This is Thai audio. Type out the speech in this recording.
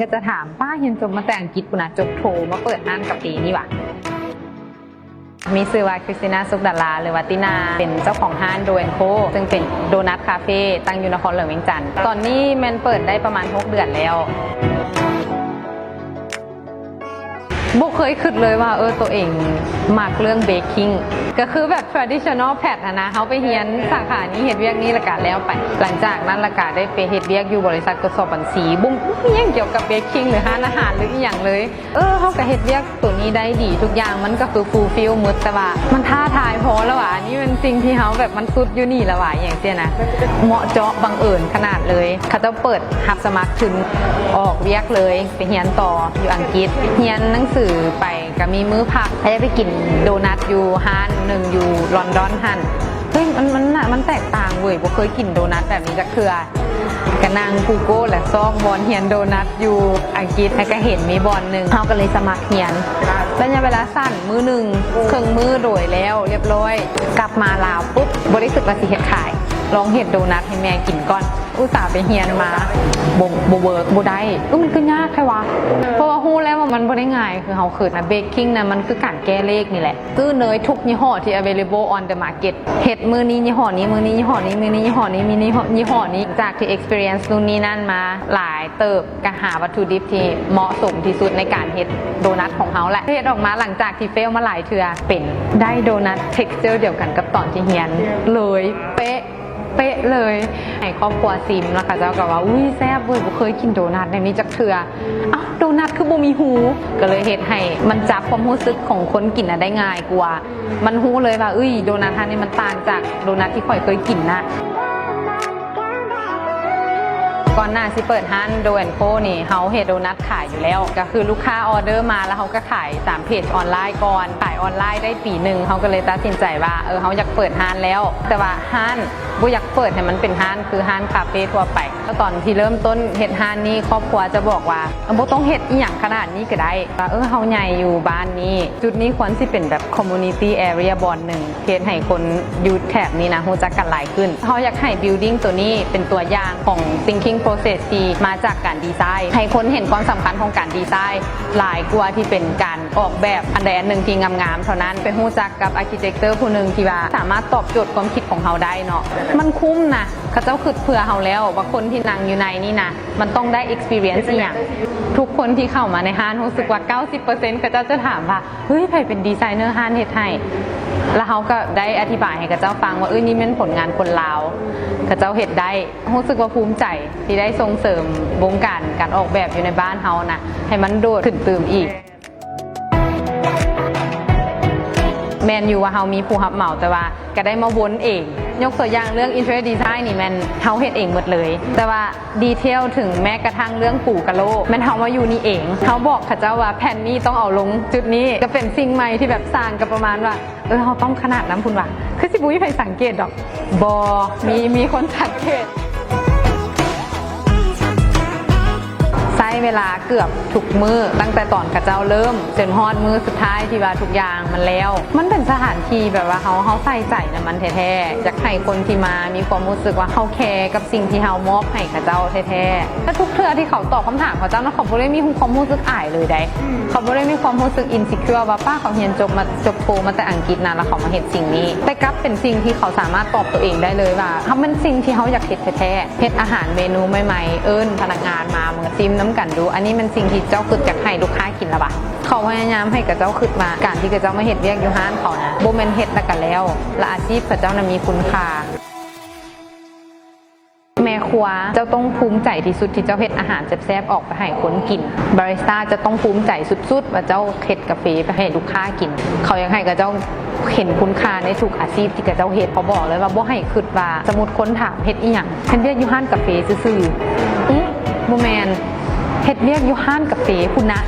ก็จะถามป้าเรียนจบมาแต่อังกฤษปุนะจบโทมาเปิดร้านกาแฟนี่วะมีชื่อว่าคริสติน่าสุขดาราหรือว่าตินาเป็นเจ้าของห้างโดนโคซึ่งเป็นโดนัทคาเฟ่ตั้งอยู่นครหลวงเวียงจันทร์ตอนนี้มันเปิดได้ประมาณ6 เดือนแล้วบุเคยคิดเลยว่าตัวเองมักเรื่องเบกกิ้งก็คือแบบ traditional pat นะเขาไปเรียนสาขานี้เฮ็ดเวียกนี้ละกะแล้วไปหลังจากนั้นละกะได้ไปเฮ็ดเวียกอยู่บริษัทกสบัญชีบุ้งยังเกี่ยวกับเบกกิ้งหรือร้านอาหารหรืออีหยังเลยเขาก็เฮ็ดเวียกตัวนี้ได้ดีทุกอย่างมันก็คือฟูลฟิลหมดแต่ว่ามันท้าทายพอแล้วว่ะนี่เป็นสิ่งที่เขาแบบมันสุดอยู่นี่แล้วว่ะอย่างเช่นนะเหมาะเจาะบังเอิญขนาดเลยเขาจะเปิดรับสมัครถึงออกเวียกเลยไปเรียนต่ออยู่อังกฤษเรียนหนังสือไปก็มีมื้อพักได้ไปกินโดนัทอยู่ห้างหนึ่งอยู่ลอนดอนฮั่นเฮ้ยมันแตกต่างเว้ยบ่เคยกินโดนัทแบบนี้จักเทื่อกะนางกูโก้และซอกบอลเฮียนโดนัทอยู่อังกฤษแล้วก็เห็นมีบอลหนึ่งเขาก็เลยสมัครเฮียนระยะเวลาสั้นมื้อหนึ่งครึ่งมื้อโดยแล้วเรียบร้อยกลับมาลาวปุ๊บบริสุทธิ์ว่าสิเฮ็ดขายลองเฮ็ดโดนัทให้แม่กินก่อนอุตส่าห์ไปเฮียนมาบ่เวิร์กบ่ได้มันคือยากแค่วะเพราะว่าฮู้แล้วว่ามันบ่ได้ง่ายคือเฮาคิดนะเบกกิ้งนะมันคือการแก้เลขนี่แหละคือเนยทุกยี่ห้อที่ available on the market เฮ็ดมื้อนี้ยี่ห้อนี้มื้อนี้ยี่ห้อนี้มื้อนี้ยี่ห้อนี้มียี่ห้อนี้จากที่ experience นู่นนี่นั่นมาหลายเติบก็หาวัตถุดิบที่เหมาะสมที่สุดในการเฮ็ดโดนัทของเฮาแหละเฮ็ดออกมาหลังจากที่เฟลมาหลายเทื่อเป็นได้โดนัท texture เดียวกันกับตอนที่เฮียนเลยเป๊ะเลยให้ครอบครัวซิมแล้วค่ะเจ้าก็ว่าอุ้ยแซ่บเว้ยบ่เคยกินโดนัทในนี้จักเทื่อโดนัทคือบ่มีหูก็เลยเฮ็ดให้มันจับความรู้สึกของคนกินได้ง่ายกว่ามันฮู้เลยว่าโดนัทอันนี้มันต่างจากโดนัทที่ข่อยเคยกินนะก่อนหน้าสิเปิดร้านโดนโคนี่เฮาเฮ็ดโดนัทขายอยู่แล้วก็คือลูกค้าออเดอร์มาแล้วเฮาก็ขายตามเพจออนไลน์ก่อนขายออนไลน์ได้ปีหนึ่งเฮาก็เลยตัดสินใจว่าเฮาอยากเปิดร้านแล้วแต่ว่าร้านบ่อยากเปิดให้มันเป็นร้านคือร้านคาเฟ่ทั่วไปแล้วตอนที่เริ่มต้นเฮ็ดร้านนี้ครอบครัวจะบอกว่าบ่ต้องเฮ็ดอีหยังขนาดนี้ก็ได้ว่าเฮาใหญ่อยู่บ้านนี้จุดนี้ควรสิเป็นแบบ community area บอนหนึ่งเฮ็ดให้คนอยู่แถบนี้นะรู้จักกันหลายขึ้นเฮาอยากให้ building ตัวนี้เป็นตัวอย่างของ thinking process ที่มาจากการดีไซน์ให้คนเห็นความสำคัญของการดีไซน์หลายกว่าที่เป็นการออกแบบอันใดอันหนึ่งที่งามๆเท่านั้นไปรู้จักกับอาร์คิเทคเตอร์ผู้หนึ่งที่ว่าสามารถตอบโจทย์ความคิดของเฮาได้เนาะมันคุ้มนะเขาเจ้าคิดเผื่อเฮาแล้วว่าคนที่นั่งอยู่ในนี่นะมันต้องได้ experience อย่างทุกคนที่เข้ามาในห้างรู้สึกว่า 90% เขาเจ้าจะถามว่าเฮ้ยใครเป็นดีไซเนอร์ห้างเฮ็ดให้แล้วเขาก็ได้อธิบายให้กับเจ้าฟังว่านี่เป็นผลงานคนลาวกับเจ้าเฮ็ดได้รู้สึกว่าภูมิใจที่ได้ส่งเสริมวงการออกแบบอยู่ในบ้านเฮานะให้มันโดดขึ้นตื่มอีกแมนอยู่ว่าเฮามีผู้รับเหมาแต่ว่าก็ได้มาวนเองยกตัวอย่างเรื่อง interior design นี่แมนเฮาเฮ็ดเองหมดเลยแต่ว่าดีเทลถึงแม้กระทั่งเรื่องปูกะโลแมนเฮามาอยู่นี่เองเฮาบอกเขาเจ้าว่าแผ่นนี้ต้องเอาลงจุดนี้ก็เป็นสิ่งใหม่ที่แบบสร้างกับประมาณว่าเฮาต้องขนาดนั้นพุ่นว่าคือสิบุ้ยไปสังเกตดอกบ่มีคนสังเกตใช้เวลาเกือบทุกมื้อตั้งแต่ตอนข้าเจ้าเริ่มจนฮอดมื้อสุดท้ายที่ว่าทุกอย่างมันแล้วมันเป็นสถานที่แบบว่าเขาใส่ใจนะมันแท้ๆอยากให้คนที่มามีความรู้สึกว่าเขาแคร์กับสิ่งที่เขามอบให้ข้าเจ้าแท้ๆถ้าทุกเทื่อที่เขาตอบคำถามข้าเจ้านะเขาไม่ได้มีความรู้สึกอายเลยได้เขาไม่ได้มีความรู้สึกอินซิเคิวว่าป้าเขาเรียนจบโทมาแต่อังกฤษนะแล้วเขามาเห็นสิ่งนี้แต่กลับเป็นสิ่งที่เขาสามารถตอบตัวเองได้เลยว่าเขาเป็นสิ่งที่เขาอยากเห็นแท้ๆเฮ็ดอาหารเมนูใหม่ๆพนักงานมาเมื่อซิมน้ำกันดูอันนี้มันสิ่งที่เจ้าคิดอยากให้ลูกค้ากินละบะเขาพยายามให้กับเจ้าคิดมาการที่กับเจ้ามาเฮ็ดเวียกอยู่ห้านเขานะโบเมนเฮ็ดแล้วกันแล้วและอาชีพกับเจ้านั้นมีคุณค่าแม่ครัวเจ้าต้องภูมิใจที่สุดที่เจ้าเฮ็ดอาหารแซ่บๆออกไปให้คนกินบาริสต้าจะต้องภูมิใจสุดๆว่าเจ้าเฮ็ดกาแฟไปให้ลูกค้ากินเขาอยากให้กับเจ้าเห็นคุณค่าในทุกอาชีพที่กับเจ้าเฮ็ดเขาบอกเลยว่าบ่ให้คิดว่าสมมุติคนถามเฮ็ดอีหยังเฮ็ดเวียกอยู่ห้านกาแฟซื่อๆบ่แม่นเฮ็ดเวียกอยู่ห้านกาแฟพุ่นนะ